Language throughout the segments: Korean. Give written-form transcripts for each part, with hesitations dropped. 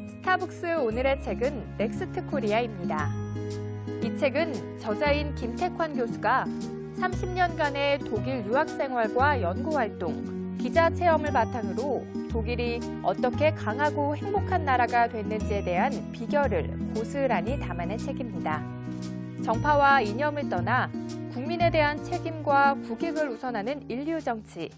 스타벅스 오늘의 책은 넥스트 코리아입니다. 이 책은 저자인 김택환 교수가 30년간의 독일 유학 생활과 연구 활동, 기자 체험을 바탕으로 독일이 어떻게 강하고 행복한 나라가 됐는지에 대한 비결을 고스란히 담아낸 책입니다. 정파와 이념을 떠나 국민에 대한 책임과 국익을 우선하는 인류 정치,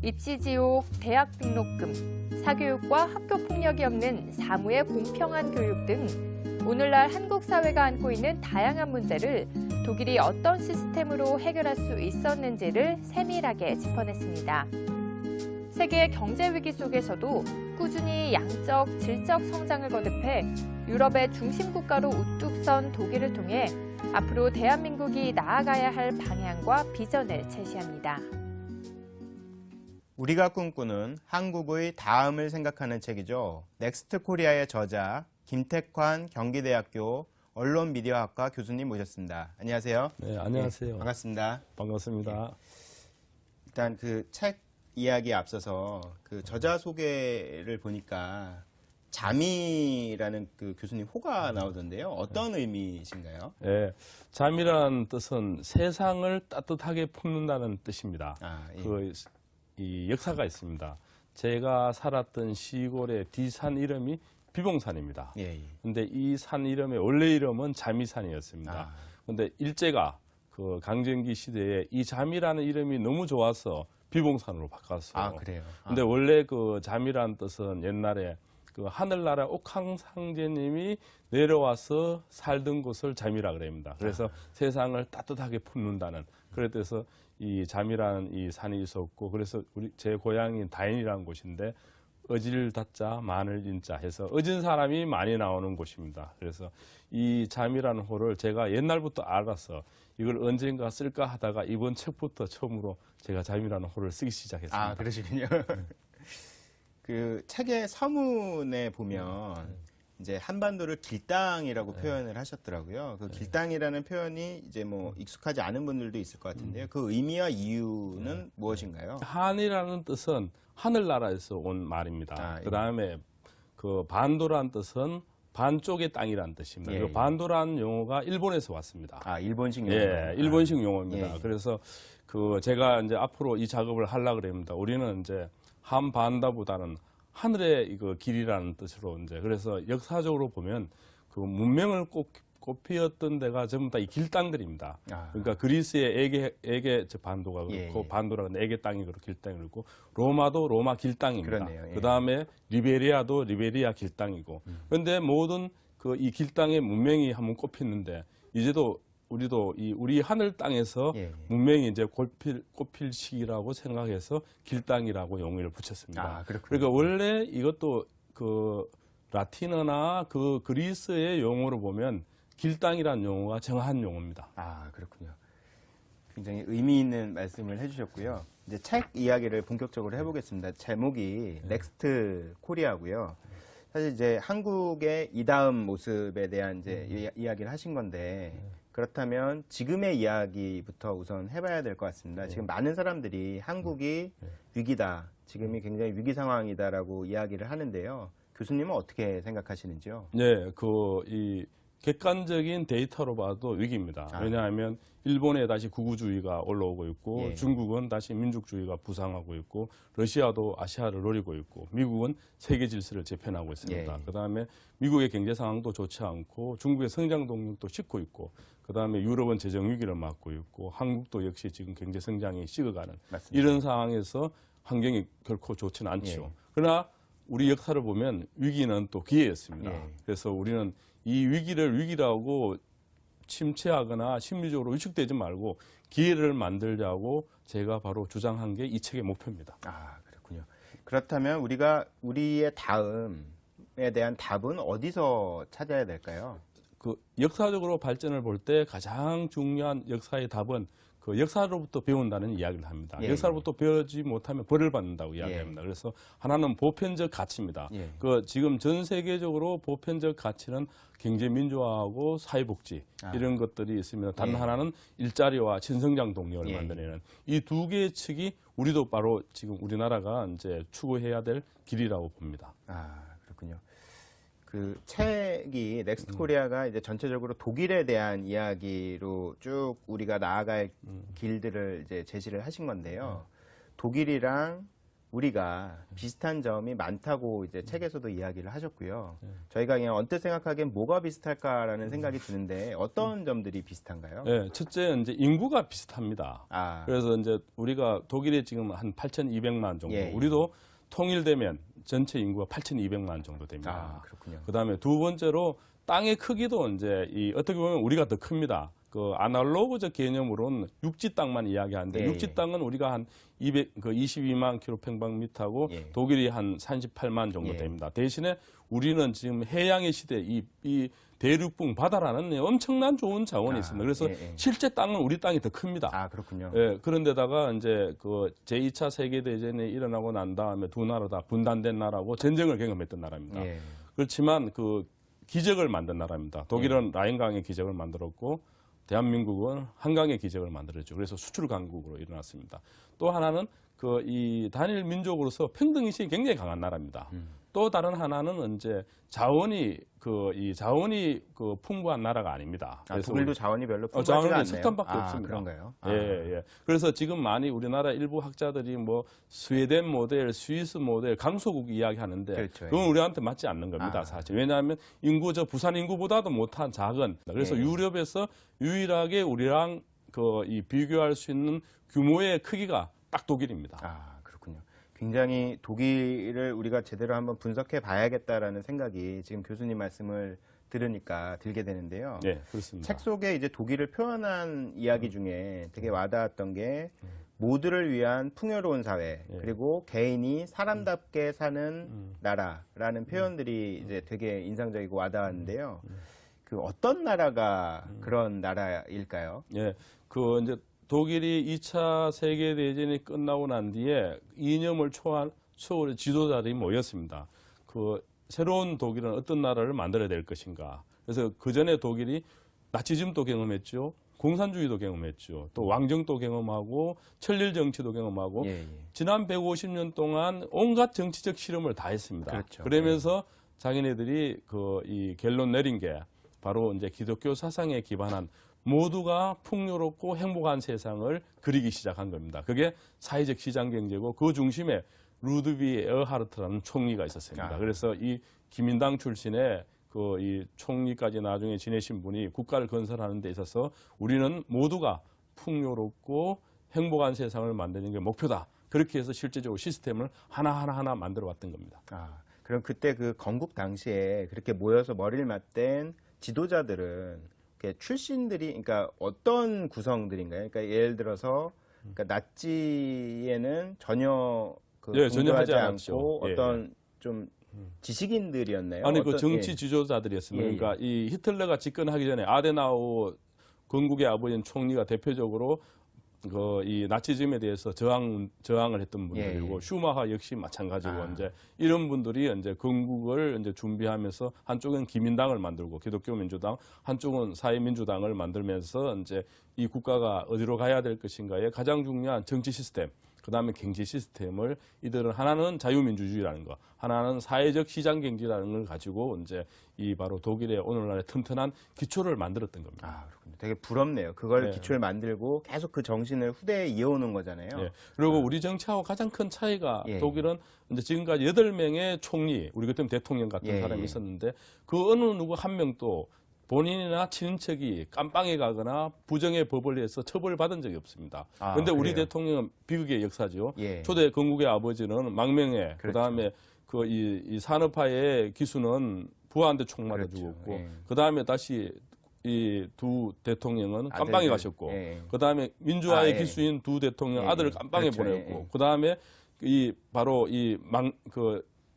입시 지옥, 대학 등록금, 사교육과 학교 폭력이 없는 사무의 공평한 교육 등 오늘날 한국 사회가 안고 있는 다양한 문제를 독일이 어떤 시스템으로 해결할 수 있었는지를 세밀하게 짚어냈습니다. 세계 경제 위기 속에서도 꾸준히 양적, 질적 성장을 거듭해 유럽의 중심 국가로 우뚝 선 독일을 통해 앞으로 대한민국이 나아가야 할 방향과 비전을 제시합니다. 우리가 꿈꾸는 한국의 다음을 생각하는 책이죠. 넥스트 코리아의 저자 김택환 경기대학교 언론미디어학과 교수님 모셨습니다. 안녕하세요. 네, 안녕하세요. 네, 반갑습니다. 반갑습니다. 일단 그 책 이야기에 앞서서 그 저자 소개를 보니까 잠이라는 그 교수님 호가 나오던데요. 어떤 의미이신가요? 네, 잠이라는 뜻은 세상을 따뜻하게 품는다는 뜻입니다. 예. 이 역사가 있습니다. 제가 살았던 시골의 뒤산 이름이 비봉산입니다. 예, 예. 근데 이 산 이름의 원래 이름은 잠이산이었습니다. 근데 일제가 그 강점기 시대에 이 잠이라는 이름이 너무 좋아서 비봉산으로 바꿨어요. 그래요? 근데 원래 그 잠이라는 뜻은 옛날에 그 하늘나라 옥황상제님이 내려와서 살던 곳을 잠이라 그럽니다. 그래서 세상을 따뜻하게 품는다는. 그래서 이 잠이라는 이 산이 있었고, 그래서 제 고향인 다인이라는 곳인데 어질 다자 마늘 인자 해서 어진 사람이 많이 나오는 곳입니다. 그래서 이 잠이라는 호를 제가 옛날부터 알아서 이걸 언젠가 쓸까 하다가 이번 책부터 처음으로 제가 잠이라는 호를 쓰기 시작했습니다. 그러시군요. 그 책의 서문에 보면 이제 한반도를 길땅이라고 표현을 하셨더라고요. 그 길땅이라는 표현이 이제 뭐 익숙하지 않은 분들도 있을 것 같은데요. 그 의미와 이유는 무엇인가요? 한이라는 뜻은 하늘나라에서 온 말입니다. 그 다음에 그 반도라는 뜻은 반쪽의 땅이라는 뜻입니다. 예, 그리고 반도라는 용어가 일본에서 왔습니다. 일본식 용어. 예, 일본식 용어입니다. 예. 그래서 그 제가 이제 앞으로 이 작업을 하려고 그럽니다. 우리는 이제 한반도보다는 하늘의 이거 길이라는 뜻으로 이제 그래서 역사적으로 보면 그 문명을 꽃피웠던 데가 전부 다 이 길땅들입니다. 그러니까 그리스의 에게 반도가 그렇고 반도라는 에게 땅이 그렇고 길땅이 그렇고 로마도 로마 길땅입니다. 그러네요. 예. 그 다음에 리베리아도 리베리아 길땅이고 그런데 모든 그 이 길땅의 문명이 한번 꼽혔는데 이제도 우리도 우리 하늘 땅에서 문명이 이제 꽃필 시기라고 생각해서 길땅이라고 용어를 붙였습니다. 그러니까 원래 이것도 그 라틴어나 그 그리스의 용어로 보면 길땅이라는 용어가 정한 용어입니다. 그렇군요. 굉장히 의미 있는 말씀을 해주셨고요. 이제 책 이야기를 본격적으로 해보겠습니다. 제목이 넥스트 코리아고요. 사실 이제 한국의 이 다음 모습에 대한 이제 이야기를 하신 건데 그렇다면 지금의 이야기부터 우선 해봐야 될 것 같습니다. 지금 많은 사람들이 한국이 위기다, 지금이 굉장히 위기 상황이다라고 이야기를 하는데요. 교수님은 어떻게 생각하시는지요? 네, 이 객관적인 데이터로 봐도 위기입니다. 왜냐하면 일본에 다시 극우주의가 올라오고 있고 중국은 다시 민족주의가 부상하고 있고 러시아도 아시아를 노리고 있고 미국은 세계 질서를 재편하고 있습니다. 그다음에 미국의 경제 상황도 좋지 않고 중국의 성장 동력도 식고 있고 그다음에 유럽은 재정 위기를 맞고 있고 한국도 역시 지금 경제 성장이 식어가는 이런 상황에서 환경이 결코 좋지는 않죠. 그러나 우리 역사를 보면 위기는 또 기회였습니다. 그래서 우리는 이 위기를 위기라고 침체하거나 심리적으로 위축되지 말고 기회를 만들자고 제가 바로 주장한 게 이 책의 목표입니다. 그렇군요. 그렇다면 우리의 다음에 대한 답은 어디서 찾아야 될까요? 그 역사적으로 발전을 볼 때 가장 중요한 역사의 답은 그 역사로부터 배운다는 이야기를 합니다. 예, 역사로부터 배우지 못하면 벌을 받는다고 이야기합니다. 그래서 하나는 보편적 가치입니다. 예. 그 지금 전 세계적으로 보편적 가치는 경제 민주화하고 사회복지 이런 것들이 있습니다. 단 예. 하나는 일자리와 신성장 동력을 예. 만드는 이 두 개의 측이 우리도 바로 지금 우리나라가 이제 추구해야 될 길이라고 봅니다. 아, 그렇군요. 그 책이 넥스트 코리아가 이제 전체적으로 독일에 대한 이야기로 쭉 우리가 나아갈 길들을 이제 제시를 하신 건데요. 독일이랑 우리가 비슷한 점이 많다고 이제 책에서도 이야기를 하셨고요. 저희가 그냥 언뜻 생각하기엔 뭐가 비슷할까라는 생각이 드는데 어떤 점들이 비슷한가요? 네, 첫째 이제 인구가 비슷합니다. 아, 그래서 이제 우리가 독일이 지금 한 8,200만 정도, 예. 우리도 통일되면 전체 인구가 8,200만 정도 됩니다. 아, 그렇군요. 그다음에 두 번째로 땅의 크기도 이제 어떻게 보면 우리가 더 큽니다. 그 아날로그적 개념으로는 육지 땅만 이야기하는데 예, 육지 땅은 우리가 한 22만 킬로평방미터고 예. 독일이 한 38만 정도 예. 됩니다. 대신에 우리는 지금 해양의 시대 이 대륙붕 바다라는 엄청난 좋은 자원이 있습니다. 그래서 예, 예. 실제 땅은 우리 땅이 더 큽니다. 아, 그렇군요. 예, 그런데다가 이제 그 제2차 세계대전이 일어나고 난 다음에 두 나라 다 분단된 나라고 전쟁을 경험했던 나라입니다. 예. 그렇지만 그 기적을 만든 나라입니다. 독일은 라인강의 기적을 만들었고 대한민국은 한강의 기적을 만들었죠. 그래서 수출 강국으로 일어났습니다. 또 하나는 그 이 단일 민족으로서 평등의식이 굉장히 강한 나라입니다. 또 다른 하나는 이제 자원이 그 풍부한 나라가 아닙니다. 아, 독일도 자원이 별로 풍부하지가 자원이 않네요. 석탄밖에 아, 없습니다. 그런가요? 예. 그래서 지금 많이 우리나라 일부 학자들이 뭐 스웨덴 모델, 스위스 모델, 강소국 이야기하는데 그렇죠. 그건 우리한테 맞지 않는 겁니다. 사실. 왜냐하면 부산 인구보다도 못한 작은. 그래서 예. 유럽에서 유일하게 우리랑 이 비교할 수 있는 규모의 크기가 딱 독일입니다. 아, 그렇군요. 굉장히 독일을 우리가 제대로 한번 분석해 봐야겠다라는 생각이 지금 교수님 말씀을 들으니까 들게 되는데요. 네, 그렇습니다. 책 속에 이제 독일을 표현한 이야기 중에 되게 와닿았던 게 모두를 위한 풍요로운 사회, 그리고 개인이 사람답게 사는 나라라는 표현들이 이제 되게 인상적이고 와닿았는데요. 그 어떤 나라가 그런 나라일까요? 예, 그 이제 독일이 2차 세계대전이 끝나고 난 뒤에 이념을 초월한 지도자들이 모였습니다. 그 새로운 독일은 어떤 나라를 만들어야 될 것인가. 그래서 그 전에 독일이 나치즘도 경험했죠. 공산주의도 경험했죠. 또 왕정도 경험하고 천릴 정치도 경험하고 예, 예. 지난 150년 동안 온갖 정치적 실험을 다 했습니다. 그렇죠. 그러면서 자기네들이 이 결론 내린 게 바로 이제 기독교 사상에 기반한 모두가 풍요롭고 행복한 세상을 그리기 시작한 겁니다. 그게 사회적 시장 경제고 그 중심에 루드비 에어하르트라는 총리가 있었습니다. 그래서 이 기민당 출신의 이 총리까지 나중에 지내신 분이 국가를 건설하는 데 있어서 우리는 모두가 풍요롭고 행복한 세상을 만드는 게 목표다. 그렇게 해서 실제적으로 시스템을 하나하나 만들어 왔던 겁니다. 아, 그럼 그때 그 건국 당시에 그렇게 모여서 머리를 맞댄 지도자들은 출신들이, 그러니까 어떤 구성들인가요? 그러니까 예를 들어서, 그러니까 나치에는 전혀 전혀 하지 않았죠. 않고 어떤 좀 지식인들이었나요? 아니, 어떤, 그 정치 지도자들이었습니다. 그러니까 이 히틀러가 집권하기 전에 아데나우 건국의 아버지인 총리가 대표적으로 이 나치즘에 대해서 저항을 했던 분들이고 슈마하 역시 마찬가지고 이제 이런 분들이 이제 건국을 이제 준비하면서 한쪽은 기민당을 만들고 기독교 민주당, 한쪽은 사회민주당을 만들면서 이제 이 국가가 어디로 가야 될 것인가에 가장 중요한 정치 시스템, 그다음에 경제 시스템을 이들은 하나는 자유민주주의라는 거, 하나는 사회적 시장 경제라는 걸 가지고 이제 이 바로 독일의 오늘날의 튼튼한 기초를 만들었던 겁니다. 아, 그렇군요. 되게 부럽네요. 그걸 기초를 만들고 계속 그 정신을 후대에 이어오는 거잖아요. 예. 그리고 우리 정치하고 가장 큰 차이가 독일은 이제 지금까지 8명의 총리, 우리 그때는 대통령 같은 사람이 있었는데 그 어느 누구 한 명도 본인이나 친인척이 깜빵에 가거나 부정의 법을 해서 처벌받은 적이 없습니다. 그런데 우리 그래요? 대통령은 비극의 역사죠. 예. 초대 건국의 아버지는 망명해, 그렇죠. 그다음에 이 산업화의 기수는 부하한테 총 맞아 죽었고, 예. 그다음에 다시 이 두 대통령은 깜빵에 아들들. 가셨고, 예. 그다음에 민주화의 기수인 두 대통령 아들을 깜빵에 그렇죠. 보냈고, 그다음에 바로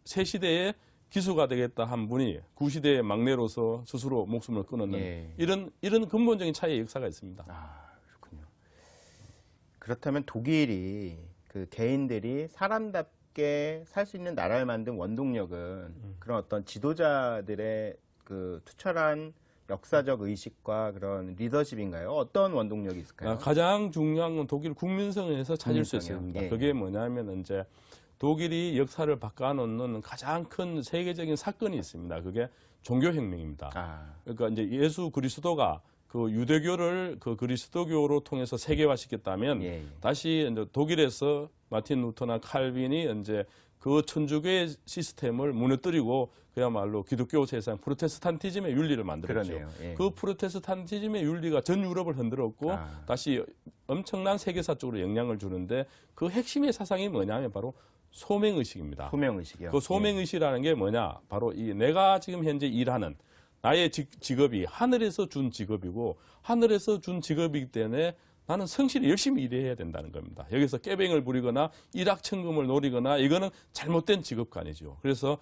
새 시대의 기수가 되겠다 한 분이 구시대의 막내로서 스스로 목숨을 끊었는 이런 근본적인 차이의 역사가 있습니다. 아, 그렇군요. 그렇다면 독일이 그 개인들이 사람답게 살 수 있는 나라를 만든 원동력은 그런 어떤 지도자들의 그 투철한 역사적 의식과 그런 리더십인가요? 어떤 원동력이 있을까요? 가장 중요한 건 독일 국민성에서 찾을 수 국민성이요? 있습니다. 예. 그게 뭐냐면 이제 독일이 역사를 바꿔놓는 가장 큰 세계적인 사건이 있습니다. 그게 종교혁명입니다. 아, 그러니까 이제 예수 그리스도가 그 유대교를 그 그리스도교로 통해서 세계화시켰다면 예, 예. 다시 이제 독일에서 마틴 루터나 칼빈이 이제 그 천주교의 시스템을 무너뜨리고 그야말로 기독교 세상 프로테스탄티즘의 윤리를 만들었죠. 그러네요. 예. 그 프로테스탄티즘의 윤리가 전 유럽을 흔들었고 아. 다시 엄청난 세계사 쪽으로 영향을 주는데 그 핵심의 사상이 뭐냐면 바로 소명의식입니다. 소명의식이요. 그 소명의식이라는 게 뭐냐? 바로 이 내가 지금 현재 일하는 나의 직업이 하늘에서 준 직업이고 하늘에서 준 직업이기 때문에 나는 성실히 열심히 일해야 된다는 겁니다. 여기서 깨뱅을 부리거나 일확천금을 노리거나 이거는 잘못된 직업관이죠. 그래서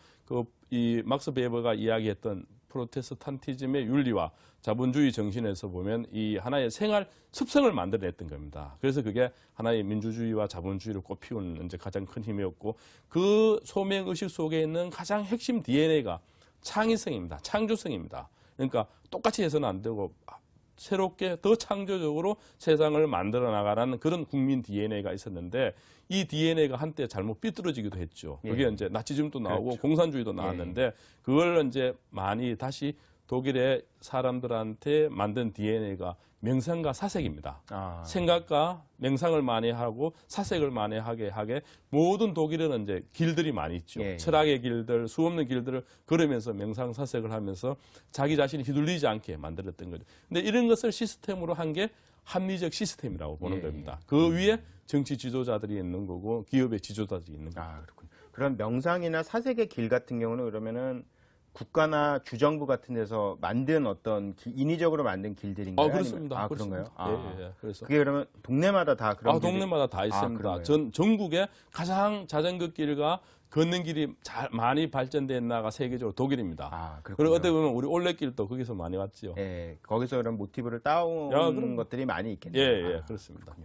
이 막스 베버가 이야기했던 프로테스탄티즘의 윤리와 자본주의 정신에서 보면 이 하나의 생활 습성을 만들어냈던 겁니다. 그래서 그게 하나의 민주주의와 자본주의를 꽃피우는 이제 가장 큰 힘이었고 그 소명의식 속에 있는 가장 핵심 DNA가 창의성입니다. 창조성입니다. 그러니까 똑같이 해서는 안 되고 새롭게 더 창조적으로 세상을 만들어 나가라는 그런 국민 DNA가 있었는데 이 DNA가 한때 잘못 삐뚤어지기도 했죠. 그게 예. 이제 나치즘도 나오고 그렇죠. 공산주의도 나왔는데 그걸 이제 많이 다시 독일의 사람들한테 만든 DNA가 명상과 사색입니다. 아, 생각과 명상을 많이 하고 사색을 많이 하게 모든 독일에는 이제 길들이 많이 있죠. 예, 예. 철학의 길들, 수없는 길들을 걸으면서 명상 사색을 하면서 자기 자신이 휘둘리지 않게 만들었던 거죠. 근데 이런 것을 시스템으로 한 게 합리적 시스템이라고 보는 예, 겁니다. 그 위에 정치 지도자들이 있는 거고 기업의 지도자들이 있는 거죠. 아, 그렇군요. 그럼 명상이나 사색의 길 같은 경우는 그러면은 국가나 주정부 같은 데서 만든 어떤 인위적으로 만든 길들인가요? 그렇습니다. 아니면, 그렇습니다. 그런가요? 아, 예. 그래서 그게 그러면 동네마다 다 그런 길이- 동네마다 다 있습니다. 그런가요? 전국에 가장 자전거 길과 걷는 길이 많이 발전된 나라가 세계적으로 독일입니다. 아, 그리고 그렇군요. 어떻게 보면 우리 올레길도 거기서 많이 왔죠. 예, 거기서 그런 모티브를 따온 그럼- 것들이 많이 있겠네요. 예, 아, 그렇습니다.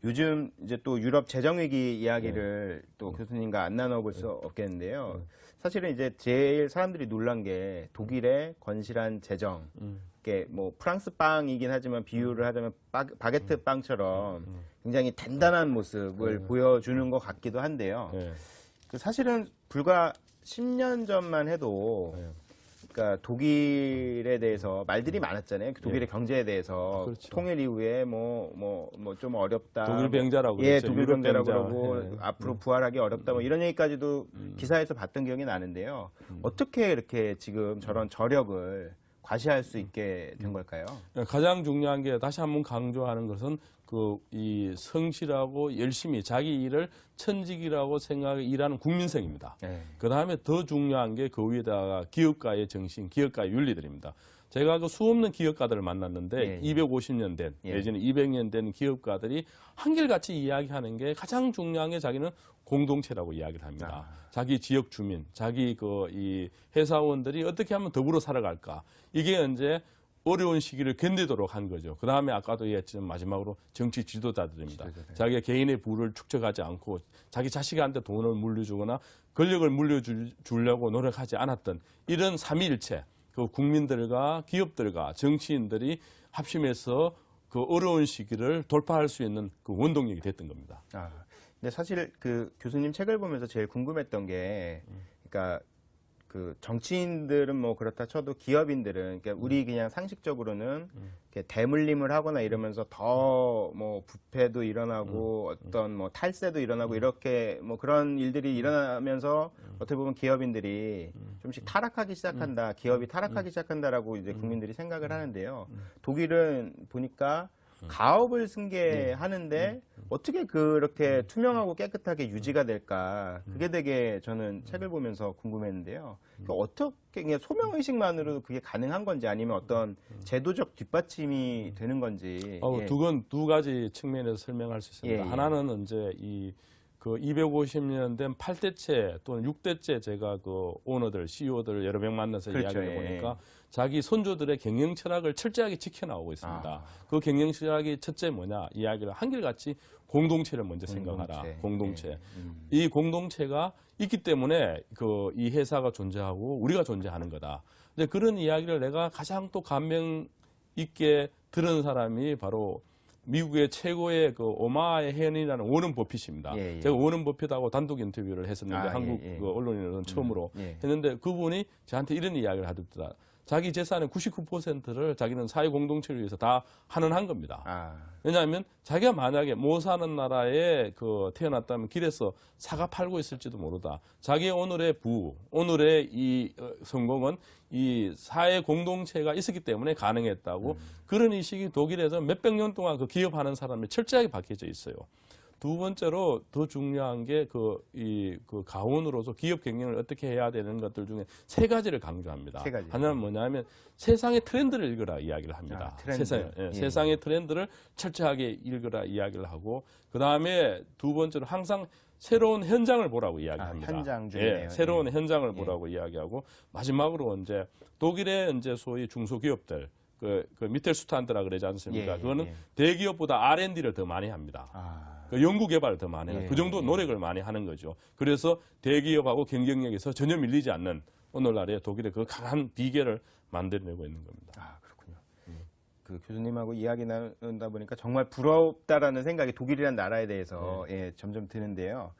요즘 이제 또 유럽 재정위기 이야기를 또 교수님과 안 나눠볼 수 없겠는데요. 사실은 이제 제일 사람들이 놀란 게 독일의 건실한 재정. 이게 뭐 프랑스 빵이긴 하지만 비유를 하자면 바게트 빵처럼 굉장히 단단한 모습을 보여주는 것 같기도 한데요. 예. 그 사실은 불과 10년 전만 해도 그러니까 독일에 대해서 말들이 많았잖아요. 독일의 경제에 대해서 그렇죠. 통일 이후에 뭐 좀 어렵다. 독일 병자라고 예, 그랬죠. 독일 유럽 병자라고 병자. 그러고 예. 앞으로 부활하기 어렵다. 뭐 이런 얘기까지도 기사에서 봤던 기억이 나는데요. 어떻게 이렇게 지금 저런 저력을 과시할 수 있게 된 걸까요? 가장 중요한 게 다시 한번 강조하는 것은 이 성실하고 열심히 자기 일을 천직이라고 생각하고 일하는 국민성입니다. 네. 그 다음에 더 중요한 게 그 위에다가 기업가의 정신, 기업가의 윤리들입니다. 제가 그 수없는 기업가들을 만났는데 예. 250년 된 예. 내지는 200년 된 기업가들이 한결같이 이야기하는 게 가장 중요한 게 자기는 공동체라고 이야기를 합니다. 자기 지역 주민, 자기 이 회사원들이 어떻게 하면 더불어 살아갈까. 이게 이제 어려운 시기를 견디도록 한 거죠. 그 다음에 아까도 얘기했지만 마지막으로 정치 지도자들입니다. 자기가 개인의 부를 축적하지 않고 자기 자식한테 돈을 물려주거나 권력을 물려주려고 노력하지 않았던 이런 삼위일체, 그 국민들과 기업들과 정치인들이 합심해서 그 어려운 시기를 돌파할 수 있는 그 원동력이 됐던 겁니다. 근데 사실 그 교수님 책을 보면서 제일 궁금했던 게, 그러니까 그 정치인들은 뭐 그렇다 쳐도 기업인들은, 그러니까 우리 그냥 상식적으로는 이렇게 대물림을 하거나 이러면서 더 뭐 부패도 일어나고 어떤 뭐 탈세도 일어나고 이렇게 뭐 그런 일들이 일어나면서 어떻게 보면 기업인들이 좀씩 타락하기 시작한다, 기업이 타락하기 시작한다라고 이제 국민들이 생각을 하는데요. 독일은 보니까 가업을 승계하는데 어떻게 그렇게 투명하고 깨끗하게 유지가 될까? 그게 되게 저는 책을 보면서 궁금했는데요. 그러니까 어떻게 그냥 소명의식만으로도 그게 가능한 건지 아니면 어떤 제도적 뒷받침이 되는 건지. 예. 두 가지 측면에서 설명할 수 있습니다. 예, 예. 하나는 이제 그 250년 된 8대째 또는 6대째 제가 그 오너들, CEO들 여러 명 만나서 그렇죠. 이야기를 예. 해보니까 자기 손주들의 경영 철학을 철저하게 지켜나오고 있습니다. 아. 그 경영 철학이 첫째 뭐냐 이야기를 한결같이 공동체를 먼저 생각하라. 공동체. 예. 이 공동체가 있기 때문에 그 이 회사가 존재하고 우리가 존재하는 거다. 근데 그런 이야기를 내가 가장 또 감명 있게 들은 사람이 바로 미국의 최고의 그 오마의 회원이라는 워런 버핏입니다. 예, 예. 제가 워런 버핏하고 단독 인터뷰를 했었는데 아, 한국 예, 예. 그 언론인은 처음으로 예. 했는데 그분이 저한테 이런 이야기를 하더라. 자기 재산의 99%를 자기는 사회 공동체를 위해서 다 한 겁니다. 아, 왜냐하면 자기가 만약에 못 사는 나라에 그 태어났다면 길에서 사과 팔고 있을지도 모르다. 자기의 오늘의 오늘의 이 성공은 이 사회 공동체가 있었기 때문에 가능했다고 그런 인식이 독일에서 몇백 년 동안 그 기업하는 사람이 철저하게 박혀져 있어요. 두 번째로 더 중요한 게 그 가훈으로서 기업 경영을 어떻게 해야 되는 것들 중에 세 가지를 강조합니다. 세 가지. 하나는 뭐냐면 세상의 트렌드를 읽으라 이야기를 합니다. 아, 트렌드. 세상의 트렌드를 철저하게 읽으라 이야기를 하고 그 다음에 두 번째로 항상 새로운 현장을 보라고 이야기합니다. 현장 중이네요. 새로운 현장을 보라고 이야기하고 마지막으로 이제 독일의 이제 소위 중소기업들 그 미텔슈탄드라 그러지 않습니까? 그거는 대기업보다 R&D를 더 많이 합니다. 아, 그 연구 개발을 더 많이 해요. 그 정도 노력을 많이 하는 거죠. 그래서 대기업하고 경쟁력에서 전혀 밀리지 않는 오늘날의 독일의 그 강한 비결을 만들어내고 있는 겁니다. 아, 그렇군요. 그 교수님하고 이야기 나누다 보니까 정말 부럽다라는 생각이 독일이라는 나라에 대해서 예, 점점 드는데요.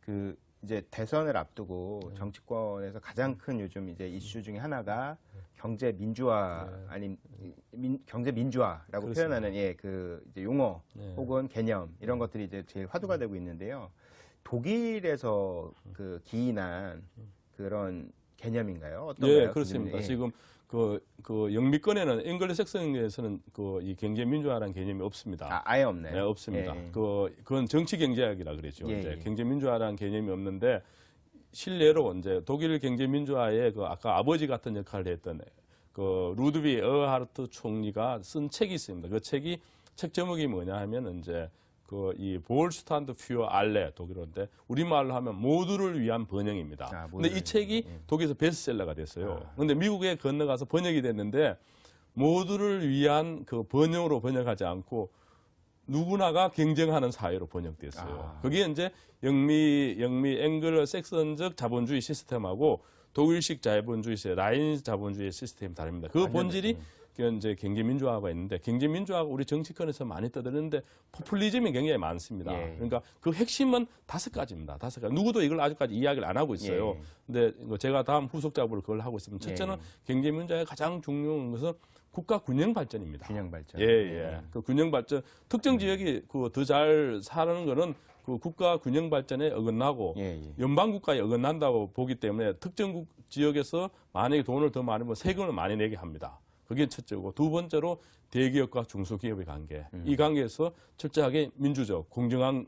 그 이제 대선을 앞두고 정치권에서 가장 큰 요즘 이제 이슈 중에 하나가 경제 민주화 아닌 경제 민주화라고 그렇습니다. 표현하는 그 이제 용어 혹은 개념 이런 것들이 이제 제일 화두가 되고 있는데요. 독일에서 그 기인한 그런 개념인가요? 어떤가요? 예, 그렇습니다. 지금 그 영미권에는 앵글로색슨에서는 그 이 경제 민주화라는 개념이 없습니다. 아예 없나요? 네, 없습니다. 예. 그건 정치 경제학이라 그랬죠. 예, 이제 예. 경제 민주화라는 개념이 없는데 실례로 이제 독일 경제 민주화의 그 아까 아버지 같은 역할을 했던 그 루드비 에어하르트 총리가 쓴 책이 있습니다. 그 책 제목이 뭐냐 하면 이제 그 이 볼슈탄드 퓨어 알레 독일어인데 우리말로 하면 모두를 위한 번영입니다. 아, 근데 이 책이 독일에서 베스트셀러가 됐어요. 근데 미국에 건너가서 번역이 됐는데 모두를 위한 그 번영으로 번역하지 않고 누구나가 경쟁하는 사회로 번역됐어요. 그게 이제 영미 앵글로 섹선적 자본주의 시스템하고 독일식 자본주의 라인 자본주의 시스템이 다릅니다. 그 본질이 이제 경제 민주화가 있는데 경제 민주화가 우리 정치권에서 많이 떠드는데 포퓰리즘이 굉장히 많습니다. 그러니까 그 핵심은 5가지입니다. 5가지. 누구도 이걸 아직까지 이야기를 안 하고 있어요. 근데 제가 다음 후속 작업을 그걸 하고 있으면 첫째는 경제 민주화의 가장 중요한 것은 국가 균형 발전입니다. 균형 발전. 그 균형 발전 특정 지역이 그 더 잘 사는 거는 그 국가 균형 발전에 어긋나고 연방 국가에 어긋난다고 보기 때문에 특정 지역에서 만약에 돈을 더 많이 벌면 세금을 많이 내게 합니다. 그게 첫째고 두 번째로 대기업과 중소기업의 관계. 이 관계에서 철저하게 민주적, 공정한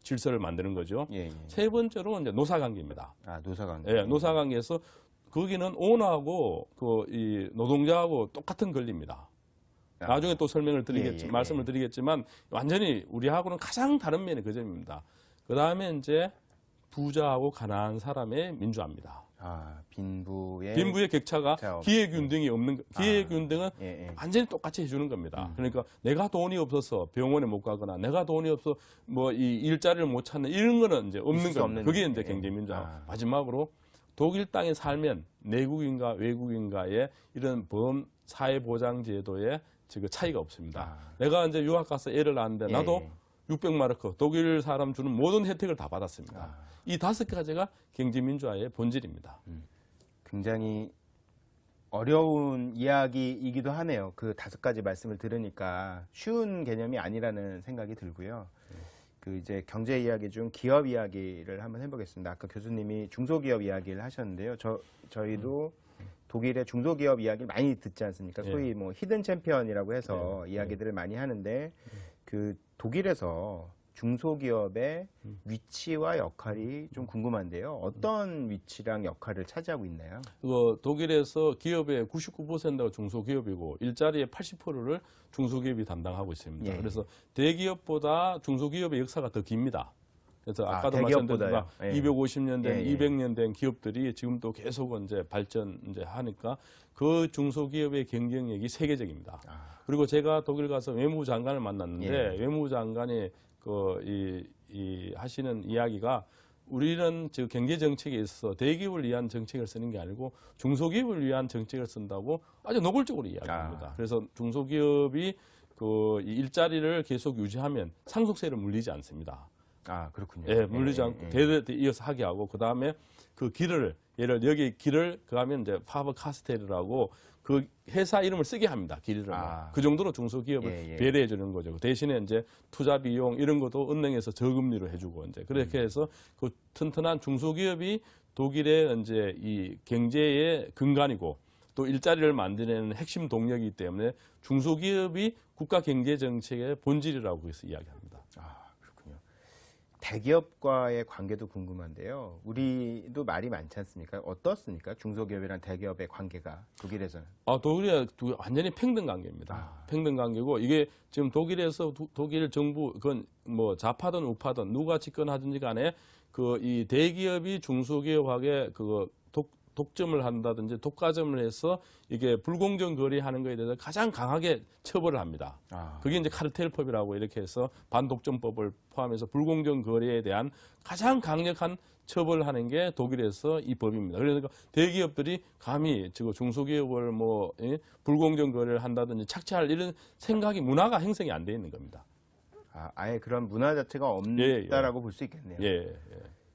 질서를 만드는 거죠. 세 번째로 이제 노사관계입니다. 아, 노사관계. 예, 노사관계에서 거기는 오너하고 이 노동자하고 똑같은 권리입니다. 나중에 또 설명을 말씀을 드리겠지만 완전히 우리하고는 가장 다른 면이 그 점입니다. 그 다음에 이제 부자하고 가난한 사람의 민주화입니다. 아, 빈부의 격차가 기회균등이 없는 기회균등은 완전히 똑같이 해주는 겁니다. 그러니까 내가 돈이 없어서 병원에 못 가거나 내가 돈이 없어 뭐 이 일자리를 못 찾는 이런 거는 이제 없는 겁니다. 그게 이제 경제 민주화. 마지막으로 독일 땅에 살면 내국인과 외국인과의 이런 사회 보장 제도에 지금 차이가 없습니다. 내가 이제 유학 가서 애를 낳았는데 나도 600마르크 독일 사람 주는 모든 혜택을 다 받았습니다. 이 5가지가 경제 민주화의 본질입니다. 굉장히 어려운 이야기이기도 하네요. 그 5가지 말씀을 들으니까 쉬운 개념이 아니라는 생각이 들고요. 그 이제 경제 이야기 중 기업 이야기를 한번 해보겠습니다. 아까 교수님이 중소기업 이야기를 하셨는데요. 저희도 독일의 중소기업 이야기를 많이 듣지 않습니까? 소위 뭐 히든 챔피언이라고 해서 이야기들을 많이 하는데 그 독일에서 중소기업의 위치와 역할이 좀 궁금한데요. 어떤 위치랑 역할을 차지하고 있나요? 독일에서 기업의 99%가 중소기업이고 일자리의 80%를 중소기업이 담당하고 있습니다. 그래서 대기업보다 중소기업의 역사가 더 깁니다. 그래서 아까도 말씀드렸지만 예. 250년 된, 예, 예. 200년 된 기업들이 지금 또 계속 이제 발전 이제 하니까 그 중소기업의 경쟁력이 세계적입니다. 그리고 제가 독일 가서 외무부 장관을 만났는데 예. 외무부 장관이 하시는 이야기가 우리는 즉 경제 정책에 있어서 대기업을 위한 정책을 쓰는 게 아니고 중소기업을 위한 정책을 쓴다고 아주 노골적으로 이야기합니다. 그래서 중소기업이 이 일자리를 계속 유지하면 상속세를 물리지 않습니다. 그렇군요. 예, 물리지 않고 대대 이어서 하게 하고 그 다음에 그 길을 여기 길을 그하면 이제 파버 카스텔이라고 그 회사 이름을 쓰게 합니다. 길을 그 정도로 중소기업을 배려해 주는 거죠. 대신에 이제 투자 비용 이런 것도 은행에서 저금리로 해주고 이제 그렇게 해서 그 튼튼한 중소기업이 독일의 이제 이 경제의 근간이고 또 일자리를 만드는 핵심 동력이기 때문에 중소기업이 국가 경제 정책의 본질이라고 해서 이야기합니다. 그렇군요. 대기업과의 관계도 궁금한데요. 우리도 말이 많지 않습니까? 어떻습니까? 중소기업이랑 대기업의 관계가 독일에서는? 독일이 완전히 평등 관계입니다. 평등 관계고 이게 지금 독일에서 독일 정부 그건 뭐 좌파든 우파든 누가 집권하든지 간에 이 대기업이 중소기업하게 독점을 한다든지 독과점을 해서 이게 불공정 거래하는 것에 대해서 가장 강하게 처벌을 합니다. 그게 이제 카르텔법이라고 이렇게 해서 반독점법을 포함해서 불공정 거래에 대한 가장 강력한 처벌하는 게 독일에서 이 법입니다. 그러니까 대기업들이 감히 중소기업을 불공정 거래를 한다든지 착취할 이런 생각이 문화가 형성이 안 돼 있는 겁니다. 아예 그런 문화 자체가 없다라고 볼 수 있겠네요.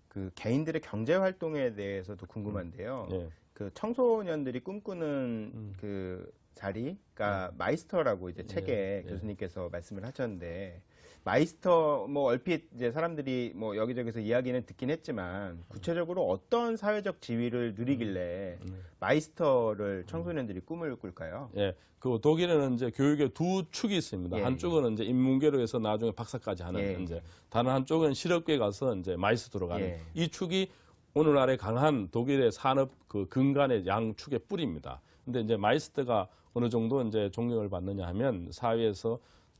그 개인들의 경제 활동에 대해서도 궁금한데요. 그 청소년들이 꿈꾸는 그 자리가 마이스터라고 이제 책에 교수님께서 말씀을 하셨는데 마이스터 얼핏 이제 사람들이 여기저기서 이야기는 듣긴 했지만 구체적으로 어떤 사회적 지위를 누리길래 마이스터를 청소년들이 꿈을 꿀까요? 그 독일에는 이제 교육의 두 축이 있습니다. 한쪽은 이제 인문계로 해서 나중에 박사까지 하는 이제 다른 한쪽은 실업계 가서 이제 마이스터로 가는 이 축이 오늘날의 강한 독일의 산업 그 근간의 양축의 뿌리입니다. 근데 이제 마이스터가 어느 정도 이제 존경을 받느냐 하면 사회에서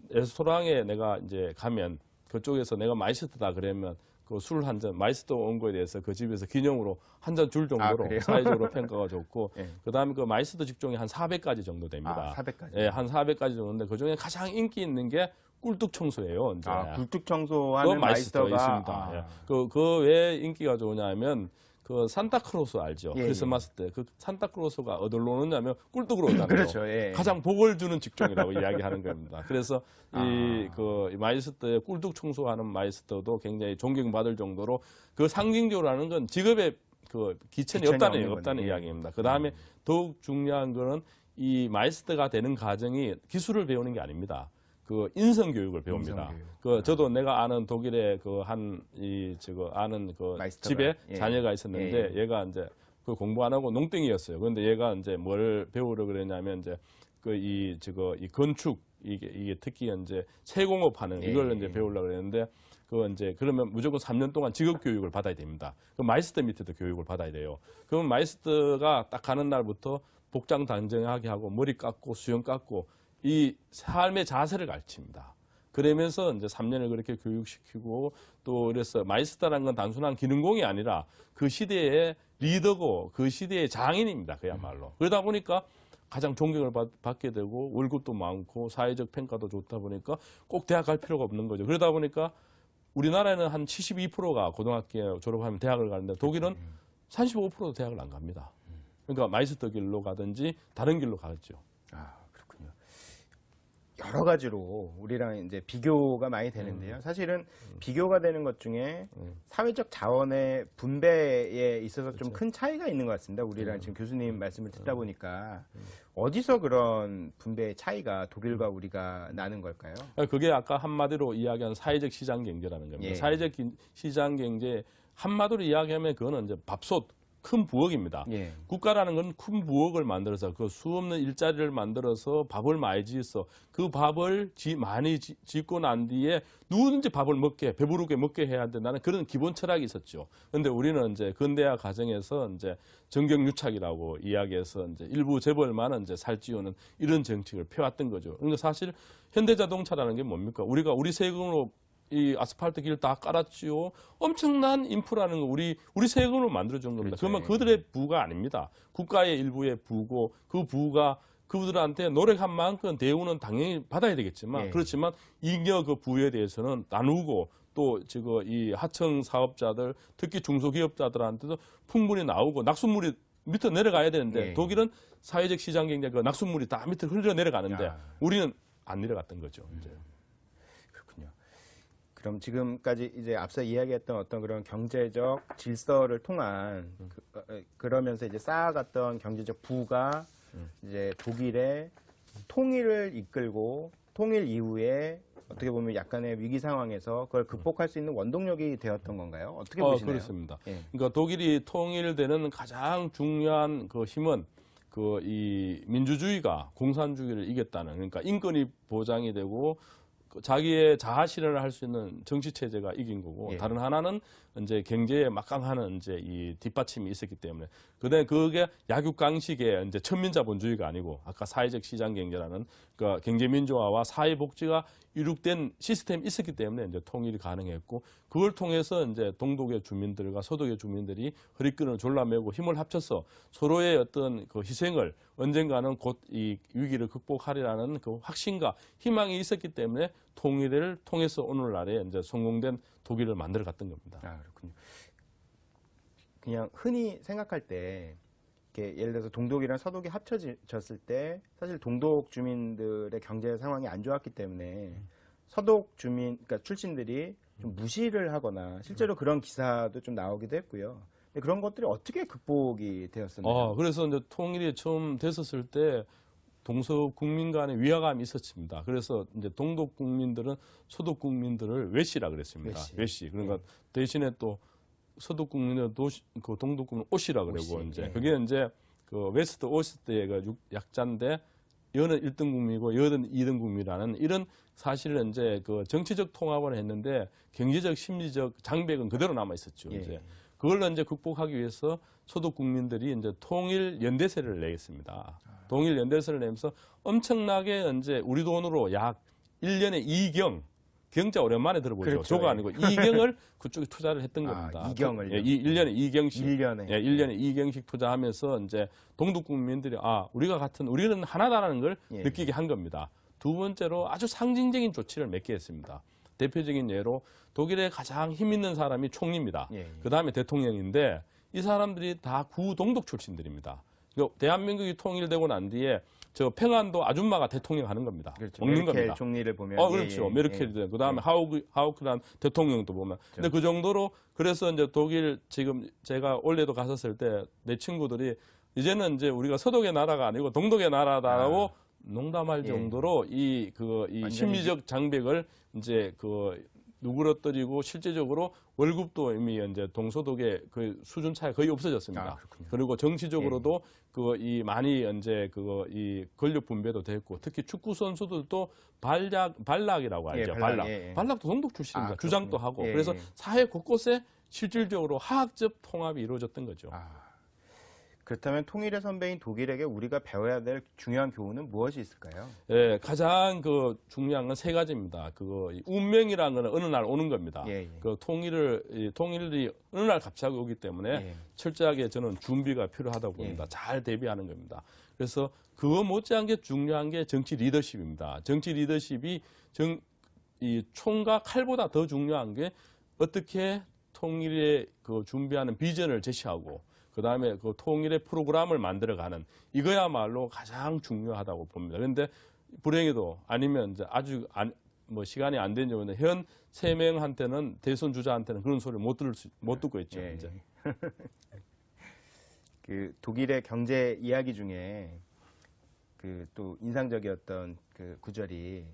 레스토랑에 내가 이제 가면 그쪽에서 내가 마이스터다 그러면 그 술 한 잔 마이스터 온 거에 대해서 그 집에서 기념으로 한 잔 줄 정도로 사회적으로 평가가 좋고 그다음에 그 마이스터 직종이 한 400가지 정도 됩니다. 400가지. 한 400가지 정도인데 그 중에 가장 인기 있는 게 꿀뚝 청소예요. 이제. 꿀뚝 청소하는 마이스터가 있습니다. 그 왜 인기가 좋으냐면 그 산타크로스 알죠? 크리스마스 때 그 산타크로스가 어디로 오느냐면 꿀뚝으로 온다는 그렇죠. 가장 복을 주는 직종이라고 이야기하는 겁니다. 그래서 이 마이스터의 꿀뚝 청소하는 마이스터도 굉장히 존경받을 정도로 그 상징적으로 하는 건 직업의 그 기천이 없다는 이야기입니다. 그 다음에 더욱 중요한 거는 이 마이스터가 되는 과정이 기술을 배우는 게 아닙니다. 그 인성 교육을 배웁니다. 저도 내가 아는 독일의 아는 집에 자녀가 있었는데 얘가 이제 그 공부 안 하고 농땡이였어요. 그런데 얘가 이제 뭘 배우려 그랬냐면 이제 이 건축 이게 특히 이제 세공업 하는 이걸 이제 배우려고 그랬는데 그러면 무조건 3년 동안 직업 교육을 받아야 됩니다. 그 마이스터 밑에도 교육을 받아야 돼요. 그러면 마이스터가 딱 가는 날부터 복장 단정하게 하고 머리 깎고 수염 깎고 이 삶의 자세를 가르칩니다. 그러면서 이제 3년을 그렇게 교육시키고 또 그래서 마이스터라는 건 단순한 기능공이 아니라 그 시대의 리더고 그 시대의 장인입니다. 그야말로. 그러다 보니까 가장 존경을 받게 되고 월급도 많고 사회적 평가도 좋다 보니까 꼭 대학 갈 필요가 없는 거죠. 그러다 보니까 우리나라에는 한 72%가 고등학교 졸업하면 대학을 가는데 독일은 35%도 대학을 안 갑니다. 그러니까 마이스터 길로 가든지 다른 길로 가겠죠. 그렇군요. 여러 가지로 우리랑 이제 비교가 많이 되는데요. 사실은 비교가 되는 것 중에 사회적 자원의 분배에 있어서 좀 큰 차이가 있는 것 같습니다. 우리랑 지금 교수님 말씀을 듣다 보니까 어디서 그런 분배의 차이가 독일과 우리가 나는 걸까요? 그게 아까 한마디로 이야기한 사회적 시장 경제라는 겁니다. 사회적 시장 경제 한마디로 이야기하면 그거는 이제 밥솥 큰 부엌입니다. 국가라는 건 큰 부엌을 만들어서 그 수없는 일자리를 만들어서 밥을 많이 지어서 그 밥을 많이 짓고 난 뒤에 누구든지 밥을 배부르게 먹게 해야 된다는 그런 기본 철학이 있었죠. 그런데 우리는 이제 근대화 과정에서 이제 정경유착이라고 이야기해서 이제 일부 재벌만은 이제 살찌우는 이런 정책을 펴왔던 거죠. 그러니까 사실 현대자동차라는 게 뭡니까? 우리 세금으로 이 아스팔트 길 다 깔았지요. 엄청난 인프라는 거 우리 세금으로 만들어준 겁니다. 그렇죠. 그러면 그들의 부가 아닙니다. 국가의 일부의 부고 그 부가 그들한테 노력한 만큼 대우는 당연히 받아야 되겠지만 예. 그렇지만 잉여 그 부에 대해서는 나누고 또 이 하청 사업자들 특히 중소기업자들한테도 풍분히 나오고 낙수물이 밑으로 내려가야 되는데 예. 독일은 사회적 시장 경제 그 낙수물이 다 밑으로 흘러 내려가는데 야. 우리는 안 내려갔던 거죠. 이제. 그렇군요. 그럼 지금까지 이제 앞서 이야기했던 어떤 그런 경제적 질서를 통한 그러면서 이제 쌓아갔던 경제적 부가 이제 독일의 통일을 이끌고 통일 이후에 어떻게 보면 약간의 위기 상황에서 그걸 극복할 수 있는 원동력이 되었던 건가요? 어떻게 보시나요? 그렇습니다. 예. 그러니까 독일이 통일되는 가장 중요한 그 힘은 이 민주주의가 공산주의를 이겼다는 그러니까 인권이 보장이 되고 자기의 자아 실현을 할 수 있는 정치 체제가 이긴 거고 예. 다른 하나는 이제 경제에 막강하는 이제 이 뒷받침이 있었기 때문에 그다음에 그게 약육강식의 이제 천민자본주의가 아니고 아까 사회적 시장 경제라는 그 경제 민주화와 사회 복지가 이룩된 시스템이 있었기 때문에 이제 통일이 가능했고 그걸 통해서 이제 동독의 주민들과 서독의 주민들이 허리끈을 졸라매고 힘을 합쳐서 서로의 어떤 그 희생을 언젠가는 곧 이 위기를 극복하리라는 그 확신과 희망이 있었기 때문에 통일을 통해서 오늘날에 이제 성공된 독일을 만들어 갔던 겁니다. 아, 그렇군요. 그냥 흔히 생각할 때 이렇게 예를 들어서 동독이랑 서독이 합쳐졌을 때 사실 동독 주민들의 경제 상황이 안 좋았기 때문에 서독 주민 그러니까 출신들이 좀 무시를 하거나 실제로 그런 기사도 좀 나오기도 했고요. 근데 그런 것들이 어떻게 극복이 되었었나요? 그래서 이제 통일이 처음 됐었을 때 동서 국민 간의 위화감이 있었습니다. 그래서 이제 동독 국민들은 서독 국민들을 외시라 그랬습니다. 외시. 그러니까 대신에 또 서독 국민은 그 동독 국민 오시라 그러고 오시, 이제 예. 그게 이제 그 웨스트 오스트의 그 약자인데 여는 1등 국민이고 여는 2등 국민이라는 이런 사실은 이제 그 정치적 통합을 했는데 경제적 심리적 장벽은 그대로 남아 있었죠. 예. 이제 그걸로 이제 극복하기 위해서 서독 국민들이 이제 통일 연대세를 내겠습니다. 통일 연대세를 내면서 엄청나게 이제 우리 돈으로 약 1년에 2경 경자 오랜만에 들어보죠. 그렇죠. 조가 예. 아니고 2경을 그쪽에 투자를 했던 아, 겁니다. 2경을요? 예, 1년에 2경씩. 1년에. 예, 1년에 2경씩 투자하면서 이제 동독 국민들이 우리는 하나다라는 걸 예. 느끼게 한 겁니다. 두 번째로 아주 상징적인 조치를 몇 개 했습니다. 대표적인 예로 독일의 가장 힘 있는 사람이 총리입니다. 예. 그 다음에 대통령인데 이 사람들이 다 구동독 출신들입니다. 대한민국이 통일되고 난 뒤에 저 평안도 아줌마가 대통령 하는 겁니다. 그렇죠. 먹는 메르켈 겁니다. 총리를 보면 그렇죠. 메르켈이든 그다음에 하우크란 대통령도 보면. 근데 그 정도로 그래서 이제 독일 지금 제가 원래도 갔었을 때 내 친구들이 이제는 이제 우리가 서독의 나라가 아니고 동독의 나라다라고 농담할 예. 정도로 이 심리적 장벽을 이제 누그러뜨리고 실제적으로 월급도 이미 이제 동서독의 그 수준 차이 거의 없어졌습니다. 그렇군요. 그리고 정치적으로도 많이 이제 이 권력 분배도 됐고 특히 축구 선수들도 발락이라고 알죠. 예, 발락. 예. 발락도 동독 출신입니다. 주장도 그렇군요. 하고. 예, 그래서 예. 사회 곳곳에 실질적으로 화학적 통합이 이루어졌던 거죠. 그렇다면 통일의 선배인 독일에게 우리가 배워야 될 중요한 교훈은 무엇이 있을까요? 예, 가장 중요한 건 세 가지입니다. 이 운명이라는 건 어느 날 오는 겁니다. 예, 예. 통일이 어느 날 갑자기 오기 때문에 예. 철저하게 저는 준비가 필요하다고 봅니다. 잘 대비하는 겁니다. 그래서 그거 못지않게 중요한 게 정치 리더십입니다. 정치 리더십이 이 총과 칼보다 더 중요한 게 어떻게 통일에 준비하는 비전을 제시하고 그다음에 통일의 프로그램을 만들어가는 이거야말로 가장 중요하다고 봅니다. 그런데 불행히도 아니면 이제 아주 시간이 안 된 경우는 현 3명한테는 대선 주자한테는 그런 소리를 못 듣고 있죠. 예, 이제. 그 독일의 경제 이야기 중에 또 인상적이었던 그 구절이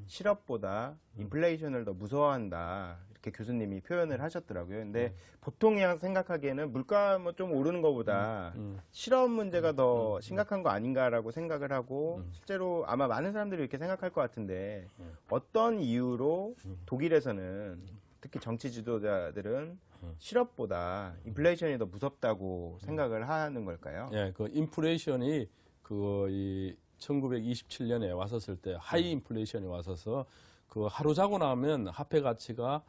실업보다 인플레이션을 더 무서워한다. 이렇게 교수님이 표현을 하셨더라고요. 근데 보통 그냥 생각하기에는 물가 좀 오르는 것보다 실업 문제가 더 심각한 거 아닌가라고 생각을 하고 실제로 아마 많은 사람들이 이렇게 생각할 것 같은데 어떤 이유로 독일에서는 특히 정치 지도자들은 실업보다 인플레이션이 더 무섭다고 생각을 하는 걸까요? 예, 인플레이션이 이 1927년에 왔었을 때 하이 인플레이션이 왔어서 그 하루 자고 나면 화폐 가치가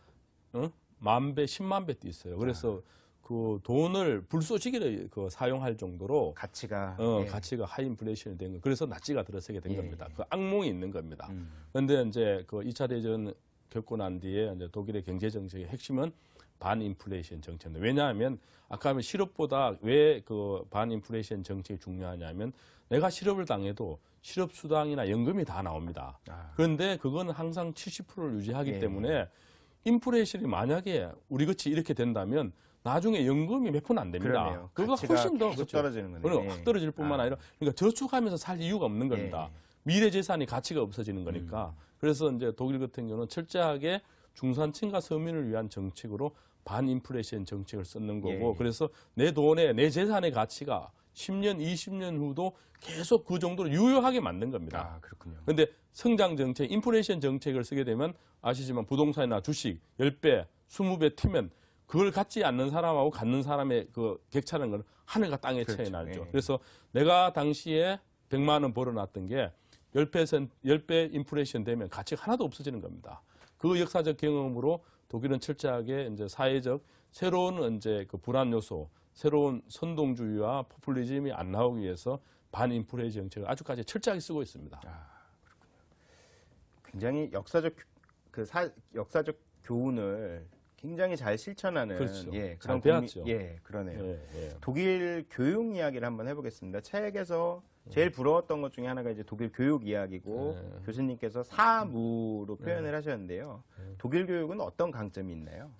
10,000배, 10만 배 뛰었어요. 그래서 그 돈을 불쏘시개를 그 사용할 정도로 가치가 가치가 하이인플레이션이 된 거. 그래서 나치가 들어서게 된 겁니다. 그 악몽이 있는 겁니다. 음. 그런데 이제 그 2차 대전 겪고 난 뒤에 이제 독일의 경제 정책의 핵심은 반인플레이션 정책입니다. 왜냐하면 아까 하면 실업보다 왜 그 반인플레이션 정책이 중요하냐면 내가 실업을 당해도 실업 수당이나 연금이 다 나옵니다. 그런데 그건 항상 70%를 유지하기 때문에 인플레이션이 만약에 우리 같이 이렇게 된다면 나중에 연금이 몇 푼 안 됩니다. 그러네요. 그거 가치가 훨씬 더 계속 떨어지는 거네요. 그럼 확 떨어질 뿐만 아니라 그러니까 저축하면서 살 이유가 없는 겁니다. 미래 재산이 가치가 없어지는 거니까. 그래서 이제 독일 같은 경우는 철저하게 중산층과 서민을 위한 정책으로 반인플레이션 정책을 썼는 거고 그래서 내 돈의 내 재산의 가치가 10년, 20년 후도 계속 그 정도로 유효하게 만든 겁니다. 아, 그렇군요. 그런데 성장 정책, 인플레이션 정책을 쓰게 되면 아시지만 부동산이나 주식 10배, 20배 튀면 그걸 갖지 않는 사람하고 갖는 사람의 그 격차는 건 하늘과 땅의 차이 나죠. 그래서 내가 당시에 100만 원 벌어놨던 게 10배 인플레이션 되면 가치가 하나도 없어지는 겁니다. 그 역사적 경험으로 독일은 철저하게 이제 사회적 새로운 이제 그 불안 요소, 새로운 선동주의와 포퓰리즘이 안 나오기 위해서 반인플레이션 정책을 아주까지 철저하게 쓰고 있습니다. 굉장히 역사적 교훈을 굉장히 잘 실천하는 그렇죠. 그런 잘 배웠죠. 그러네요. 독일 교육 이야기를 한번 해보겠습니다. 책에서 제일 부러웠던 것 중에 하나가 이제 독일 교육 이야기고 교수님께서 사무로 표현을 하셨는데요. 독일 교육은 어떤 강점이 있나요?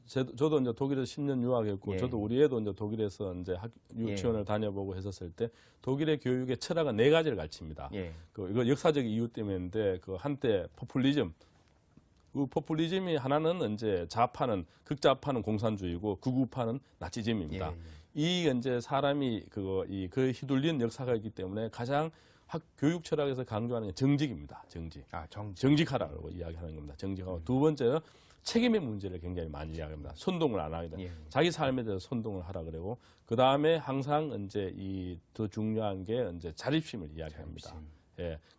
저도 이제 독일에서 10년 유학했고, 저도 우리 애도 이제 독일에서 이제 유치원을 다녀보고 했었을 때, 독일의 교육의 철학은 4가지를 가르칩니다. 이거 역사적 이유 때문인데, 그 한때 포퓰리즘, 그 포퓰리즘이 하나는 이제 좌파는 극좌파는 공산주의고 극우파는 나치즘입니다. 이 이제 사람이 그 휘둘린 역사가 있기 때문에 가장 교육 철학에서 강조하는 게 정직입니다. 정직하라고 이야기하는 겁니다. 정직하고 두 번째는 책임의 문제를 굉장히 많이 이야기합니다. 선동을 안 하게 돼. 자기 삶에 대해서 선동을 하라 그러고 그 다음에 항상 이제 더 중요한 게 이제 자립심을 이야기합니다.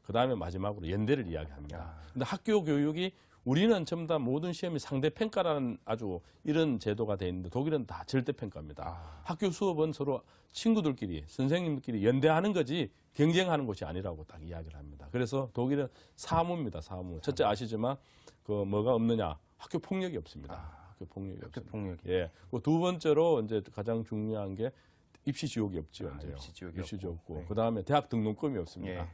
그 다음에 마지막으로 연대를 이야기합니다. 근데 학교 교육이 우리는 전부 다 모든 시험이 상대평가라는 아주 이런 제도가 돼 있는데 독일은 다 절대평가입니다. 학교 수업은 서로 친구들끼리, 선생님들끼리 연대하는 거지 경쟁하는 것이 아니라고 딱 이야기를 합니다. 그래서 독일은 사무입니다, 사무. 첫째 아시지만 그 뭐가 없느냐? 학교 폭력이 없습니다. 학교 폭력이 없습니다. 두 번째로 이제 가장 중요한 게 입시 지옥이 없죠. 입시 지옥 없고. 그다음에 대학 등록금이 없습니다.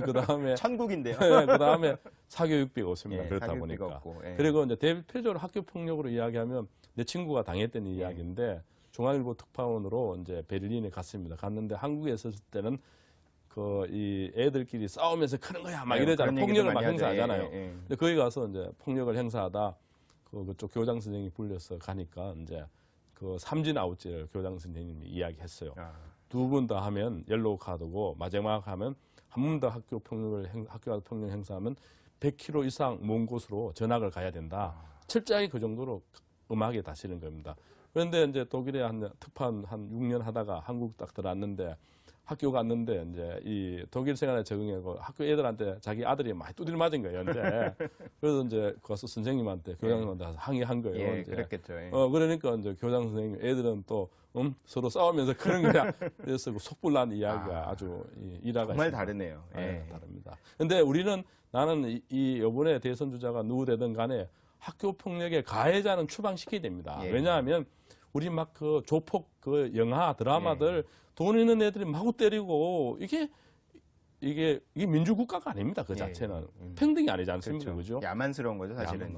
그다음에 천국인데요. 그다음에 사교육비가 없습니다. 그렇다 보니까. 그리고 이제 대표적으로 학교 폭력으로 이야기하면 내 친구가 당했던 이야기인데 중앙일보 특파원으로 이제 베를린에 갔습니다. 갔는데 한국에 있었을 때는 이 애들끼리 싸우면서 크는 거야 막 이러잖아요. 폭력을 막 행사하잖아요. 근데 거기 가서 이제 폭력을 행사하다 그쪽 교장 선생님이 불려서 가니까 이제 그 삼진 아웃제를 교장 선생님이 이야기했어요. 두 번 더 하면 옐로우 카드고 마지막 하면 한 번 더 학교 폭력 행사하면 100km 이상 먼 곳으로 전학을 가야 된다. 철저하게 그 정도로 음하게 다시는 겁니다. 그런데 이제 독일에 특파원 한 6년 하다가 한국 딱 들어왔는데 학교 갔는데 이제 이 독일 생활에 적응하고 학교 애들한테 자기 아들이 많이 두드려 맞은 거예요. 그래서 이제 가서 선생님한테 교장님한테 항의한 거예요. 그랬겠죠. 그러니까 이제 교장 선생님 애들은 또 서로 싸우면서 그런 거야. 그래서 그 속불난 이야기가 아주 일화가 정말 있습니다. 다르네요. 다릅니다. 근데 나는 이 이번에 대선 주자가 누구 되든 간에 학교 폭력의 가해자는 추방시켜야 됩니다. 왜냐하면 우리 막 그 조폭 그 영화 드라마들 돈 있는 애들이 마구 때리고 이게 민주국가가 아닙니다. 그 자체는 평등이 아니지 않습니까? 그렇죠? 야만스러운 거죠, 사실은.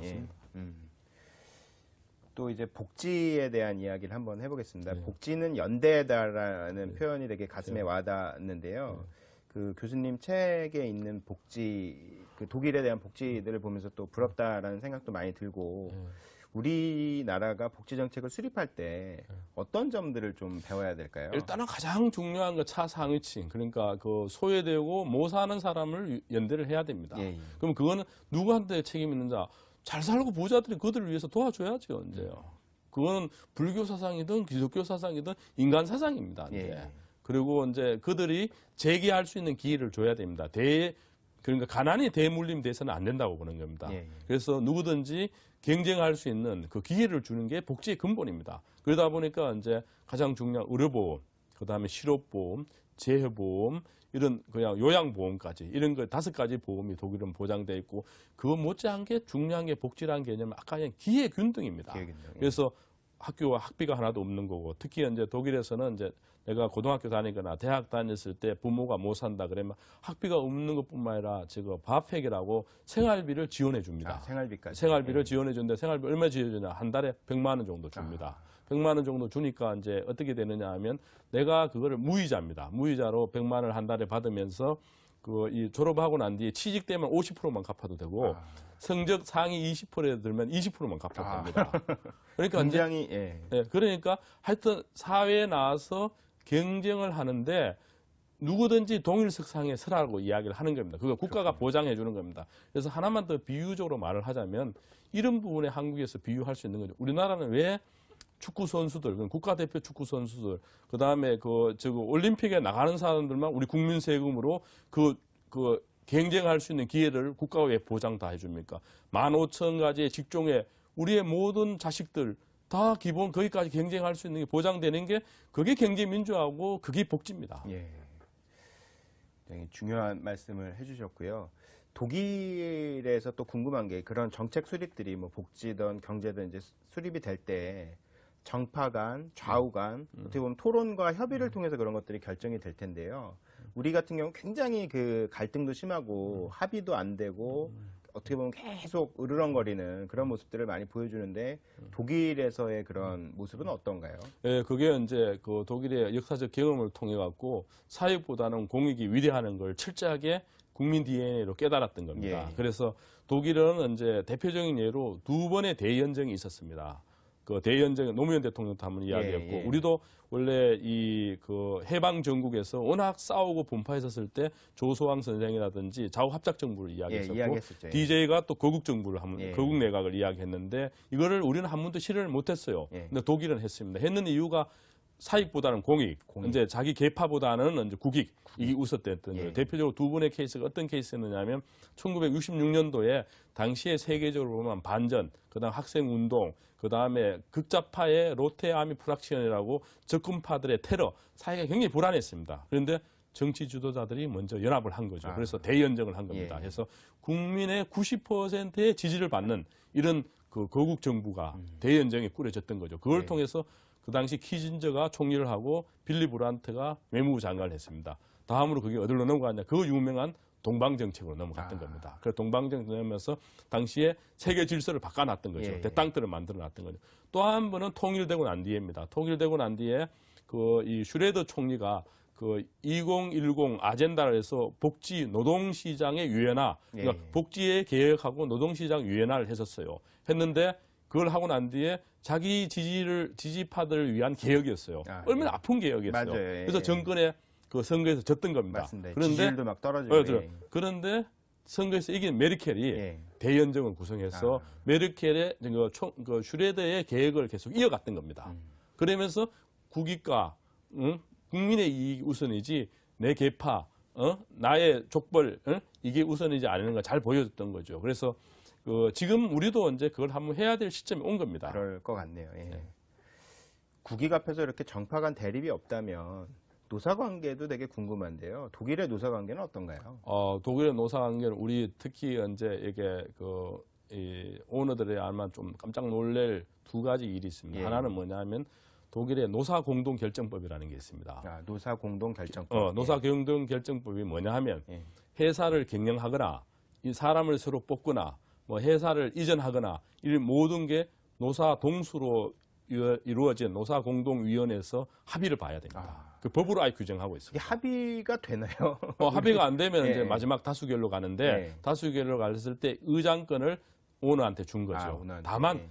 또 이제 복지에 대한 이야기를 한번 해보겠습니다. 복지는 연대다라는 표현이 되게 가슴에 와닿는데요. 그 교수님 책에 있는 그 독일에 대한 복지들을 보면서 또 부럽다라는 생각도 많이 들고 우리나라가 복지 정책을 수립할 때 어떤 점들을 좀 배워야 될까요? 일단은 가장 중요한 건 차상위층, 그러니까 그 소외되고 못 사는 사람을 연대를 해야 됩니다. 그럼 그거는 누구한테 책임 있는 자? 잘 살고 부자들이 그들을 위해서 도와줘야죠, 이제요. 그거는 불교 사상이든 기독교 사상이든 인간 사상입니다, 이제. 그리고 이제 그들이 재기할 수 있는 기회를 줘야 됩니다. 그러니까 가난이 대물림 돼서는 안 된다고 보는 겁니다. 예, 예. 그래서 누구든지 경쟁할 수 있는 그 기회를 주는 게 복지의 근본입니다. 그러다 보니까 이제 가장 중요한 의료보험, 그다음에 실업보험, 재해보험, 이런 그냥 요양보험까지 이런 거 5가지 보험이 독일은 보장돼 있고 그거 못지않게 중요한 게 복지라는 개념은 아까 그냥 기회균등입니다. 기회균등, 예. 그래서 학교와 학비가 하나도 없는 거고 특히 이제 독일에서는 이제 내가 고등학교 다니거나 대학 다녔을 때 부모가 못 산다 그러면 학비가 없는 것뿐만 아니라 지금 밥팩이라고 생활비를 지원해 줍니다. 생활비까지. 생활비를 지원해 주는데 생활비 얼마 지원해주냐 한 달에 100만 원 정도 줍니다. 100만 원 정도 주니까 이제 어떻게 되느냐 하면 내가 그거를 무이자입니다. 무이자로 100만 원을 한 달에 받으면서 그 이 졸업하고 난 뒤에 취직되면 50%만 갚아도 되고 성적 상위 20%에 들면 20%만 갚아도 됩니다. 그러니까 이제 굉장히 예. 네, 그러니까 하여튼 사회에 나와서 경쟁을 하는데 누구든지 동일 석상에 서라고 이야기를 하는 겁니다. 그거 국가가 보장해 주는 겁니다. 그래서 하나만 더 비유적으로 말을 하자면 이런 부분에 한국에서 비유할 수 있는 거죠. 우리나라는 왜 축구 선수들, 국가대표 축구 선수들, 그 다음에 올림픽에 나가는 사람들만 우리 국민 세금으로 그 경쟁할 수 있는 기회를 국가가 왜 보장 다 해줍니까? 15,000가지의 직종에 우리의 모든 자식들 다 기본 거기까지 경쟁할 수 있는 게 보장되는 게 그게 경제민주화고 그게 복지입니다. 예. 굉장히 중요한 말씀을 해주셨고요. 독일에서 또 궁금한 게 그런 정책 수립들이 뭐 복지든 경제든 이제 수립이 될 때 정파 간, 좌우 간, 어떻게 보면 토론과 협의를 통해서 그런 것들이 결정이 될 텐데요. 우리 같은 경우 굉장히 그 갈등도 심하고 합의도 안 되고 어떻게 보면 계속 으르렁거리는 그런 모습들을 많이 보여주는데 독일에서의 그런 모습은 어떤가요? 예, 그게 이제 그 독일의 역사적 경험을 통해 갖고 사익보다는 공익이 위대하는 걸 철저하게 국민 DNA로 깨달았던 겁니다. 예. 그래서 독일은 이제 대표적인 예로 2번의 대연정이 있었습니다. 그 대연정 노무현 대통령도 한번 이야기했고 예. 우리도 원래 이 그 해방 전국에서 워낙 싸우고 분파했었을 때 조소왕 선생이라든지 좌우 합작 정부를 이야기했었고 이야기했었죠. DJ가 또 거국 정부를 한번 예. 거국 내각을 이야기했는데 이거를 우리는 한 번도 실현을 못했어요. 예. 근데 독일은 했습니다. 했는 이유가 사익보다는 공익, 이제 자기 계파보다는 이제 국익 이게 우선됐던 거예요. 예. 대표적으로 두 분의 케이스가 어떤 케이스였느냐면 1966년도에 당시에 세계적으로 보면 반전, 그다음 학생운동, 그다음에 극좌파의 로테 아미 프락시언이라고 적군파들의 테러, 사회가 굉장히 불안했습니다. 그런데 정치 지도자들이 먼저 연합을 한 거죠. 그래서 대연정을 한 겁니다. 예. 그래서 국민의 90%의 지지를 받는 이런 그 거국 정부가 대연정이 꾸려졌던 거죠. 그걸 예. 통해서 그 당시 키신저가 총리를 하고 빌리 브란트가 외무부 장관을 했습니다. 다음으로 그게 어디로 넘어갔냐? 그 유명한 동방정책으로 넘어갔던 겁니다. 그래서 동방정책 넘으면서 당시에 세계 질서를 바꿔놨던 거죠. 예. 대땅들을 만들어놨던 거죠. 또 한 번은 통일되고 난 뒤에입니다. 통일되고 난 뒤에 그 이 슈레더 총리가 그 2010 아젠다를 해서 복지 노동시장의 유연화, 그러니까 예. 복지의 개혁하고 노동시장 유연화를 했었어요. 했는데 그걸 하고 난 뒤에 자기 지지파들을 위한 개혁이었어요. 얼마나 예. 아픈 개혁이었어요. 맞아요. 예. 그래서 정권의 그 선거에서 졌던 겁니다. 맞습니다. 그런데 지지율도 막 떨어지고. 예. 그런데 선거에서 이긴 메르켈이 예. 대연정을 구성해서 메르켈의 그 슈레더의 계획을 계속 이어갔던 겁니다. 그러면서 국익과 국민의 이익이 우선이지 내 계파, 나의 족벌 이게 우선이지 않은 걸 잘 보여줬던 거죠. 그래서 지금 우리도 이제 그걸 한번 해야 될 시점이 온 겁니다. 그럴 것 같네요. 예. 국익 앞에서 이렇게 정파 간 대립이 없다면 노사관계도 되게 궁금한데요. 독일의 노사관계는 어떤가요? 독일의 노사관계는 우리 특히 이제 이게 이 오너들이 아마 좀 깜짝 놀랄 2가지 일이 있습니다. 예. 하나는 뭐냐면 독일의 노사공동결정법이라는 게 있습니다. 노사공동결정법. 노사공동결정법이 뭐냐 하면 예. 회사를 경영하거나 이 사람을 서로 뽑거나 뭐 회사를 이전하거나 이 모든 게 노사 동수로 이루어진 노사공동위원회에서 합의를 봐야 됩니다. 그 법으로 아예 규정하고 이게 있습니다. 합의가 되나요? 합의가 안 되면 예. 이제 마지막 다수결로 가는데 예. 다수결로 갔을 때 의장권을 오너한테 준 거죠. 오너한테. 다만 예.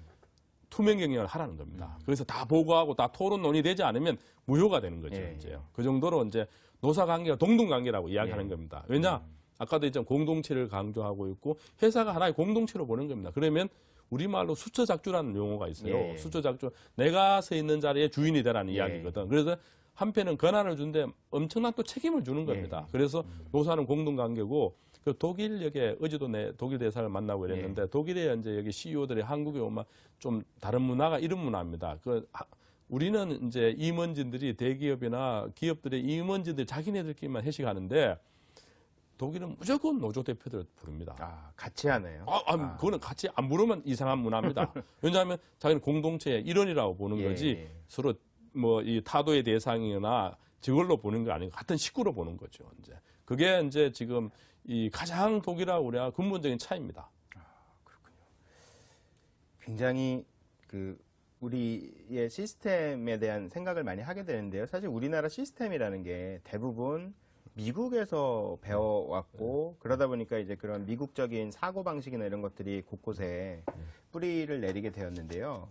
투명 경영을 하라는 겁니다. 그래서 다 보고하고 다 토론 논의되지 않으면 무효가 되는 거죠. 예. 이제 그 정도로 이제 노사 관계가 동등 관계라고 이야기하는 예. 겁니다. 왜냐? 아까도 있잖아요. 공동체를 강조하고 있고 회사가 하나의 공동체로 보는 겁니다. 그러면 우리말로 수처작주라는 용어가 있어요. 예. 수처작주. 내가 서 있는 자리에 주인이 되라는 이야기거든. 그래서 한편은 권한을 준데 엄청난 또 책임을 주는 겁니다. 그래서 노사는 공동관계고 그 독일역에 어제도 독일 대사를 만나고 이랬는데 독일의 이제 여기 CEO들이 한국에 오면 좀 다른 문화가 이런 문화입니다. 우리는 이제 임원진들이 대기업이나 기업들의 임원진들 자기네들끼리만 회식하는데 독일은 무조건 노조 대표들 부릅니다. 아, 같이 하네요. 그거는 같이 안 부르면 이상한 문화입니다. 왜냐하면 자기는 공동체의 일원이라고 보는 거지 서로 뭐 이 타도의 대상이거나 저걸로 보는 게 아니고 같은 식구로 보는 거죠. 이제 그게 이제 지금 이 가장 독일하고 우리가 근본적인 차이입니다. 그렇군요. 굉장히 우리의 시스템에 대한 생각을 많이 하게 되는데요. 사실 우리나라 시스템이라는 게 대부분 미국에서 배워왔고 그러다 보니까 이제 그런 미국적인 사고방식이나 이런 것들이 곳곳에 뿌리를 내리게 되었는데요.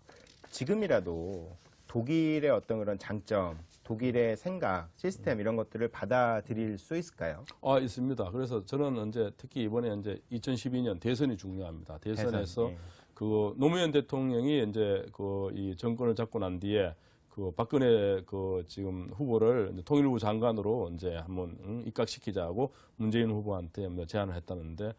지금이라도 독일의 어떤 그런 장점, 독일의 생각, 시스템 이런 것들을 받아들일 수 있을까요? 있습니다. 그래서 저는 이제 특히 이번에 이제 2012년 대선이 중요합니다. 대선에서 그 노무현 대통령이 이제 이 정권을 잡고 난 뒤에 박근혜 지금 후보를 통일부 장관으로 이제 한번 입각시키자고 문재인 후보한테 제안을 했다는데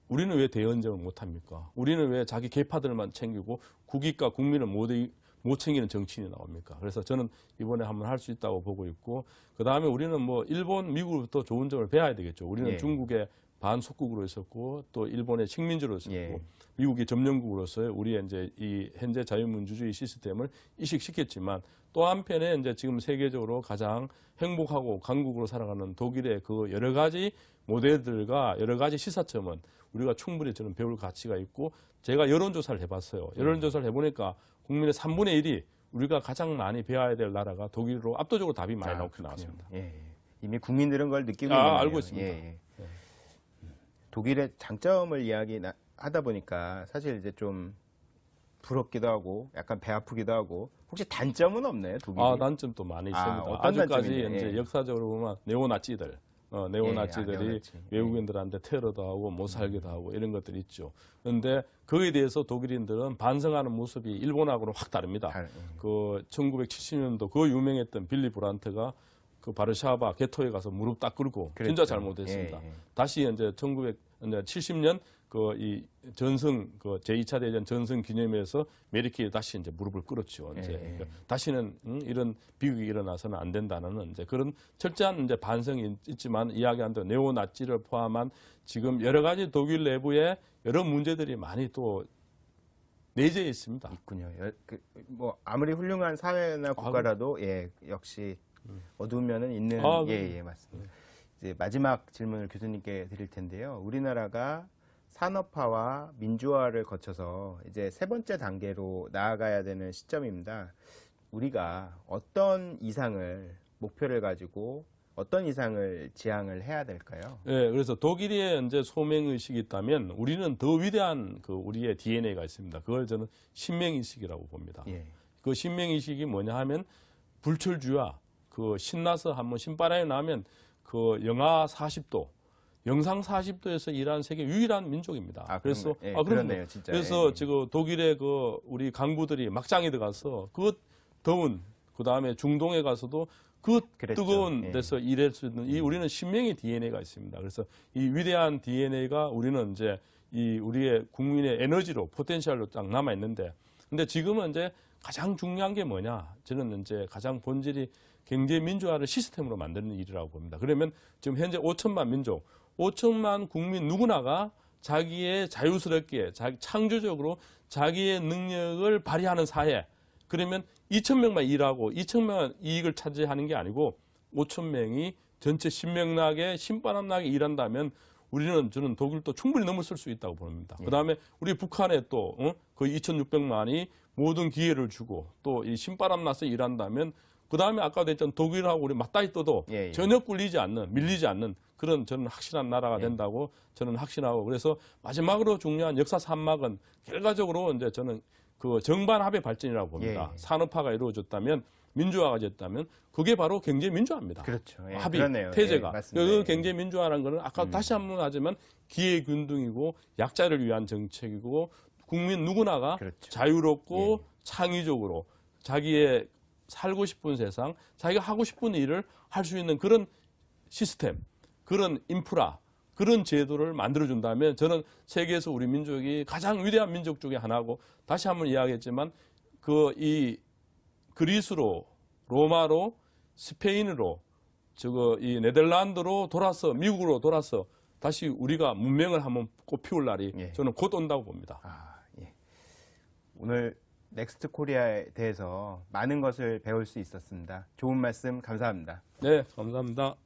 우리는 왜 대연정을 못 합니까? 우리는 왜 자기 계파들만 챙기고 국익과 국민을 못 챙기는 정치인이 나옵니까? 그래서 저는 이번에 한번 할 수 있다고 보고 있고 그 다음에 우리는 뭐 일본, 미국으로부터 좋은 점을 배워야 되겠죠. 우리는 중국의 반속국으로 있었고 또 일본의 식민지로 있었고 미국의 점령국으로서의 우리의 이제 이 현재 자유민주주의 시스템을 이식시켰지만 또 한편에 이제 지금 세계적으로 가장 행복하고 강국으로 살아가는 독일의 그 여러 가지 모델들과 여러 가지 시사점은 우리가 충분히 저는 배울 가치가 있고 제가 여론조사를 해봤어요. 여론조사를 해보니까 국민의 3분의 1이 우리가 가장 많이 배워야 될 나라가 독일로 압도적으로 답이 많이 나왔습니다. 이미 국민들은 그걸 느끼고 있는 거예요. 알고 있습니다. 독일의 장점을 이야기하다 보니까 사실 이제 좀 부럽기도 하고 약간 배 아프기도 하고 혹시 단점은 없나요? 독일이? 단점도 많이 있습니다. 어떤 아직까지 단점이네요? 이제 역사적으로 보면 네오나치들, 네오나치들이 외국인들한테 테러도 하고 못 살게도 하고 이런 것들이 있죠. 그런데 그에 대해서 독일인들은 반성하는 모습이 일본하고는 확 다릅니다. 1970년도 그 유명했던 빌리 브란트가 그 바르샤바 게토에 가서 무릎 딱 꿇고 진짜 잘못했습니다. 다시 이제 1970년 이 전승 제2차 대전 전승 기념회에서 메르켈이 다시 이제 무릎을 꿇었죠. 이제 다시는 이런 비극이 일어나서는 안 된다는 이제 그런 철저한 이제 반성이 있지만 이야기한 대로 네오나치를 포함한 지금 여러 가지 독일 내부에 여러 문제들이 많이 또 내재해 있습니다. 있군요. 뭐 아무리 훌륭한 사회나 국가라도 역시 어두운 면은 있는 맞습니다. 이제 마지막 질문을 교수님께 드릴 텐데요. 우리나라가 산업화와 민주화를 거쳐서 이제 세 번째 단계로 나아가야 되는 시점입니다. 우리가 어떤 이상을 목표를 가지고 어떤 이상을 지향을 해야 될까요? 그래서 독일의 이제 소명의식이 있다면 우리는 더 위대한 우리의 DNA가 있습니다. 그걸 저는 신명의식이라고 봅니다. 그 신명의식이 뭐냐 하면 불철주야 신나서 한번 신바람이 나면 영하 40도, 영상 40도에서 일하는 세계 유일한 민족입니다. 그래서 그렇네요, 진짜. 그래서 지금 독일의 우리 강부들이 막장에 들어가서 더운 그다음에 중동에 가서도 뜨거운 데서 일할 수 있는 우리는 신명의 DNA가 있습니다. 그래서 이 위대한 DNA가 우리는 이제 우리의 국민의 에너지로 포텐셜로 딱 남아 있는데 근데 지금은 이제 가장 중요한 게 뭐냐? 저는 이제 가장 본질이 경제 민주화를 시스템으로 만드는 일이라고 봅니다. 그러면 지금 현재 5천만 민족, 5천만 국민 누구나가 자기의 자유스럽게, 창조적으로 자기의 능력을 발휘하는 사회. 그러면 2,000명만 일하고 2,000명만 이익을 차지하는 게 아니고 5,000명이 전체 신명나게 신바람나게 일한다면 저는 독일도 충분히 넘어설 수 있다고 봅니다. 그다음에 우리 북한에 또 거의 2,600만이 모든 기회를 주고 또 이 신바람 나서 일한다면 그다음에 아까도 했던 독일하고 우리 맞닿아 떠도 전혀 꿀리지 않는 밀리지 않는 그런 저는 확실한 나라가 된다고 저는 확신하고 그래서 마지막으로 중요한 역사 산막은 결과적으로 이제 저는 정반합의 발전이라고 봅니다. 산업화가 이루어졌다면 민주화가 됐다면 그게 바로 경제 민주화입니다. 그렇죠. 합의, 그러네요. 태제가. 맞습니다. 그 경제 민주화라는 것은 아까 다시 한번 하지만 기회 균등이고 약자를 위한 정책이고 국민 누구나가 자유롭고 창의적으로 자기의 살고 싶은 세상, 자기가 하고 싶은 일을 할 수 있는 그런 시스템, 그런 인프라, 그런 제도를 만들어준다면 저는 세계에서 우리 민족이 가장 위대한 민족 중에 하나고 다시 한번 이야기했지만 이 그리스로 로마로 스페인으로 이 네덜란드로 돌아서 미국으로 돌아서 다시 우리가 문명을 한번 꽃피울 날이 예. 저는 곧 온다고 봅니다. 예. 오늘 넥스트 코리아에 대해서 많은 것을 배울 수 있었습니다. 좋은 말씀 감사합니다. 네, 감사합니다.